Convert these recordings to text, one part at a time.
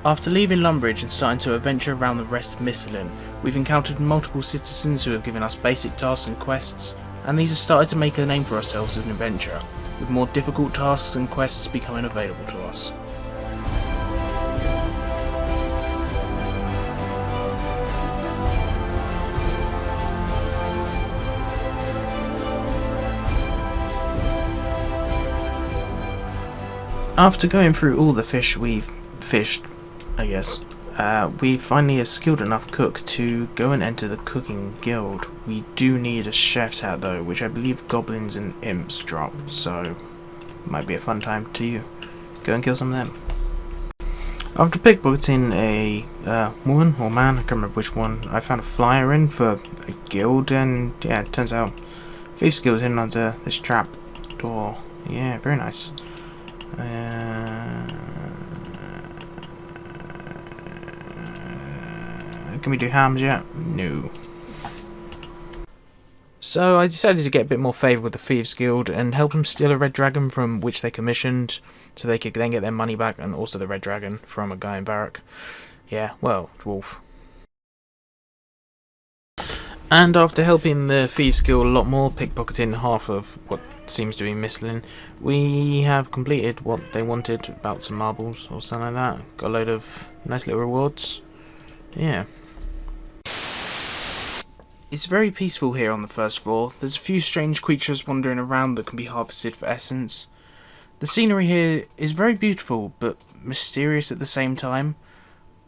After leaving Lumbridge and starting to adventure around the rest of Mistlin, we've encountered multiple citizens who have given us basic tasks and quests, and these have started to make a name for ourselves as an adventurer, with more difficult tasks and quests becoming available to us. After going through all the fish we've fished, I guess, we finally are skilled enough cook to go and enter the cooking guild. We do need a chef's hat though, which I believe goblins and imps drop, so might be a fun time to go and kill some of them. After pickpocketing a woman or man, I can't remember which one, I found a flyer in for a guild, and yeah, it turns out Thieves Guild hidden under this trap door. Yeah, very nice. Can we do hams yet? No. So I decided to get a bit more favour with the Thieves Guild and help them steal a red dragon from which they commissioned, so they could then get their money back, and also the red dragon from a guy in Varrock. Yeah, well, dwarf. And after helping the Thieves Guild a lot more, pickpocketing half of what seems to be Mistlin, we have completed what they wanted, about some marbles or something like that. Got a load of nice little rewards. Yeah. It's very peaceful here on the first floor. There's a few strange creatures wandering around that can be harvested for essence. The scenery here is very beautiful, but mysterious at the same time.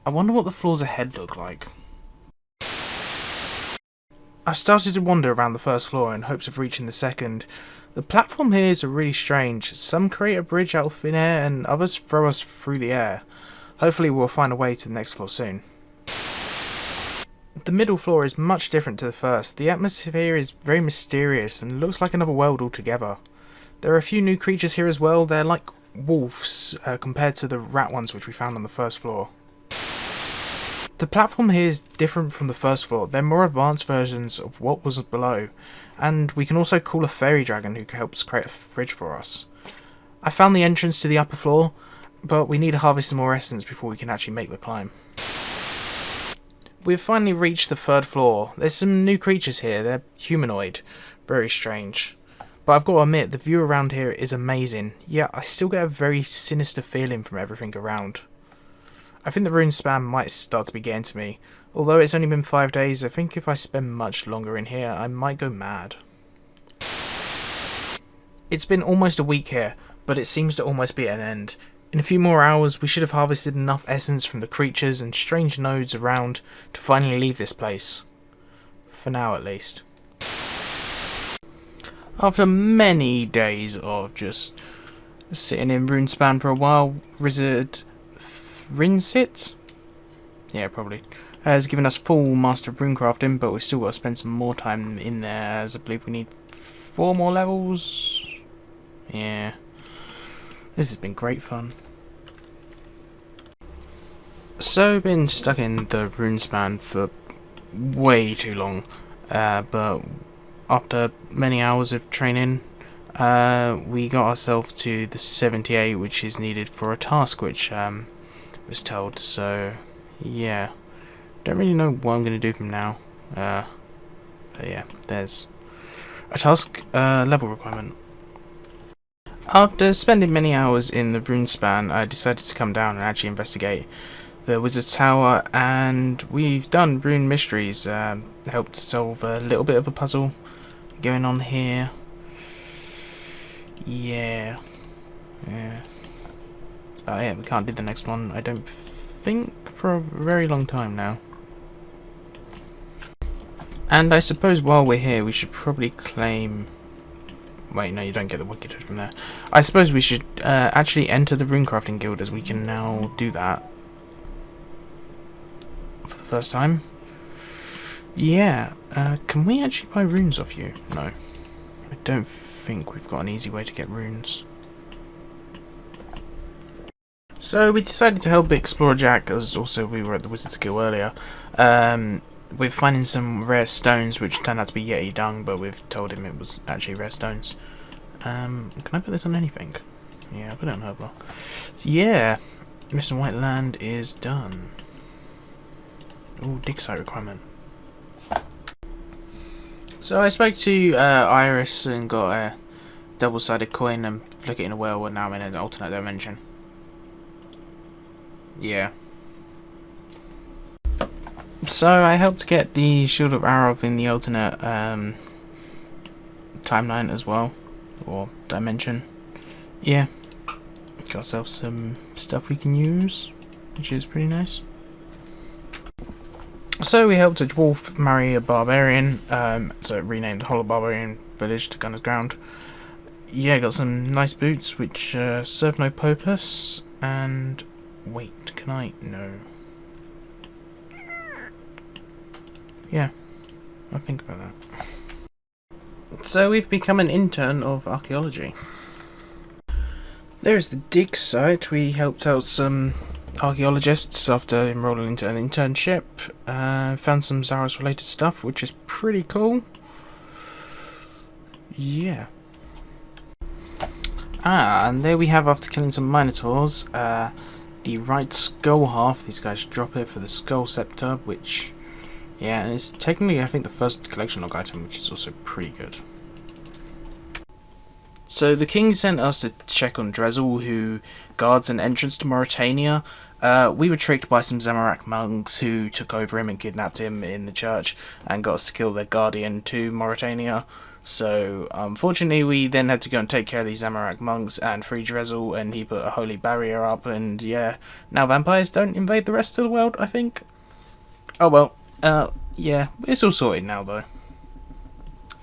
I wonder what the floors ahead look like. I've started to wander around the first floor in hopes of reaching the second. The platform here is really strange. Some create a bridge out of thin air and others throw us through the air. Hopefully we'll find a way to the next floor soon. The middle floor is much different to the first. The atmosphere is very mysterious and looks like another world altogether. There are a few new creatures here as well. They're like wolves compared to the rat ones which we found on the first floor. The platform here is different from the first floor. They're more advanced versions of what was below, and we can also call a fairy dragon who helps create a bridge for us. I found the entrance to the upper floor, but we need to harvest some more essence before we can actually make the climb. We've finally reached the third floor. There's some new creatures here. They're humanoid. Very strange. But I've got to admit, the view around here is amazing. Yet I still get a very sinister feeling from everything around. I think the Runespan might start to be getting to me. Although it's only been 5 days, I think if I spend much longer in here, I might go mad. It's been almost a week here, but it seems to almost be at an end. In a few more hours, we should have harvested enough essence from the creatures and strange nodes around to finally leave this place. For now, at least. After many days of just sitting in Runespan for a while, Rinsit? Yeah, probably. Has given us full master of runecrafting, but we've still got to spend some more time in there, as I believe we need 4 more levels. Yeah. This has been great fun. So, been stuck in the Runespan for way too long, but after many hours of training, we got ourselves to the 78, which is needed for a task which was told, so yeah. Don't really know what I'm going to do from now, but yeah, there's a task level requirement. After spending many hours in the Runespan, I decided to come down and actually investigate the Wizard's Tower, and we've done rune mysteries, helped solve a little bit of a puzzle going on here. Yeah. That's about it. We can't do the next one, I don't think, for a very long time now. And I suppose while we're here, we should probably claim... Wait, no, you don't get the Wicked from there. I suppose we should actually enter the Runecrafting Guild, as we can now do that for the first time. Yeah, can we actually buy runes off you? No. I don't think we've got an easy way to get runes. So we decided to help explore Jack, as also we were at the Wizard's Guild earlier. We're finding some rare stones, which turned out to be Yeti dung, but we've told him it was actually rare stones. Can I put this on anything? Yeah, I'll put it on Herbal. So yeah, Mr. White Land is done. Ooh, dig site requirement. So I spoke to Iris and got a double-sided coin and flick it in a well, and now I'm in an alternate dimension. Yeah. So I helped get the Shield of Arov in the alternate timeline as well, or dimension. Yeah. Got ourselves some stuff we can use, which is pretty nice. So we helped a dwarf marry a barbarian, so renamed the whole barbarian village to Gunner's Ground. Yeah, got some nice boots which serve no purpose, and wait, can I? No. Yeah, I'll think about that. So we've become an intern of archaeology. There's the dig site. We helped out some archaeologists after enrolling into an internship. Found some Zaros related stuff, which is pretty cool. Yeah. And there we have, after killing some minotaurs, the right skull half. These guys drop it for the skull scepter, which, yeah, and it's technically, I think, the first collection log item, which is also pretty good. So the king sent us to check on Drezel, who guards an entrance to Mauritania. We were tricked by some Zamorak monks who took over him and kidnapped him in the church and got us to kill their guardian to Mauritania. So unfortunately we then had to go and take care of these Zamorak monks and free Drezel, and he put a holy barrier up, and yeah, now vampires don't invade the rest of the world, I think. Oh well, yeah, it's all sorted now though.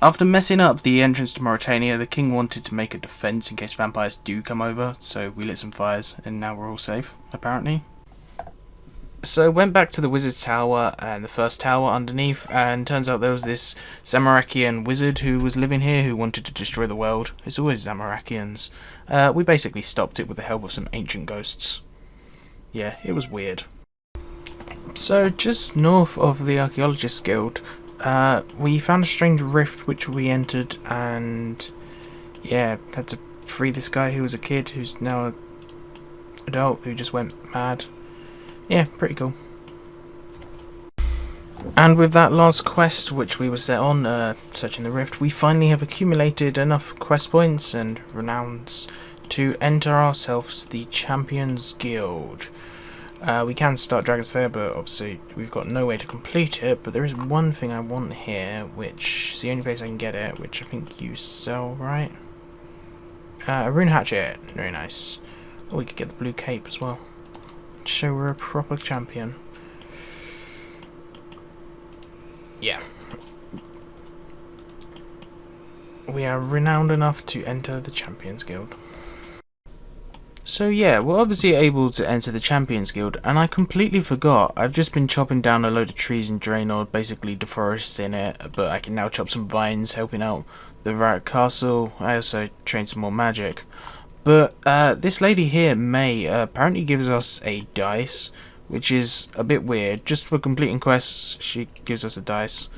After messing up the entrance to Mauritania, the king wanted to make a defence in case vampires do come over, so we lit some fires, and now we're all safe, apparently. So went back to the wizard's tower and the first tower underneath, and turns out there was this Zamorakian wizard who was living here who wanted to destroy the world. It's always Zamorakians. We basically stopped it with the help of some ancient ghosts. Yeah, it was weird. So just north of the Archaeologists Guild, we found a strange rift which we entered, and yeah, had to free this guy who was a kid who's now an adult who just went mad. Yeah, pretty cool. And with that last quest which we were set on, searching the rift, we finally have accumulated enough quest points and renowns to enter ourselves the Champions Guild. We can start Dragon Slayer, but obviously we've got no way to complete it. But there is one thing I want here, which is the only place I can get it, which I think you sell, right? A rune hatchet, very nice. Oh, we could get the blue cape as well. So we're a proper champion. Yeah. We are renowned enough to enter the Champions Guild. So yeah, we're obviously able to enter the Champions Guild, and I completely forgot. I've just been chopping down a load of trees in Draenor, basically deforesting it, but I can now chop some vines, helping out the Varrock Castle. I also trained some more magic. But this lady here, May, apparently gives us a dice, which is a bit weird. Just for completing quests, she gives us a dice.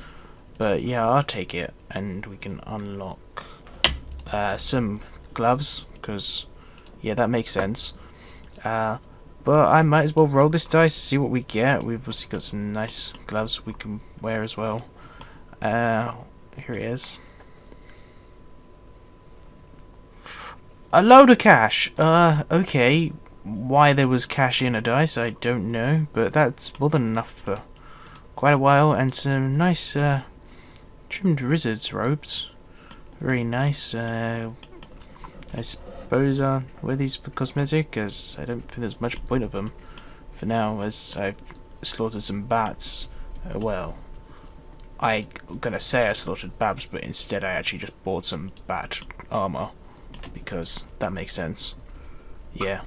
But yeah, I'll take it, and we can unlock some gloves, because yeah, that makes sense. But I might as well roll this dice, see what we get. We've obviously got some nice gloves we can wear as well. Here it is. A load of cash. Okay. Why there was cash in a dice, I don't know, but that's more than enough for quite a while. And some nice trimmed wizard's robes. Very nice. I suppose wear these for cosmetic, as I don't think there's much point of them for now, as I've slaughtered some bats. Well, I'm gonna say I slaughtered babs, but instead I actually just bought some bat armor, because that makes sense. Yeah.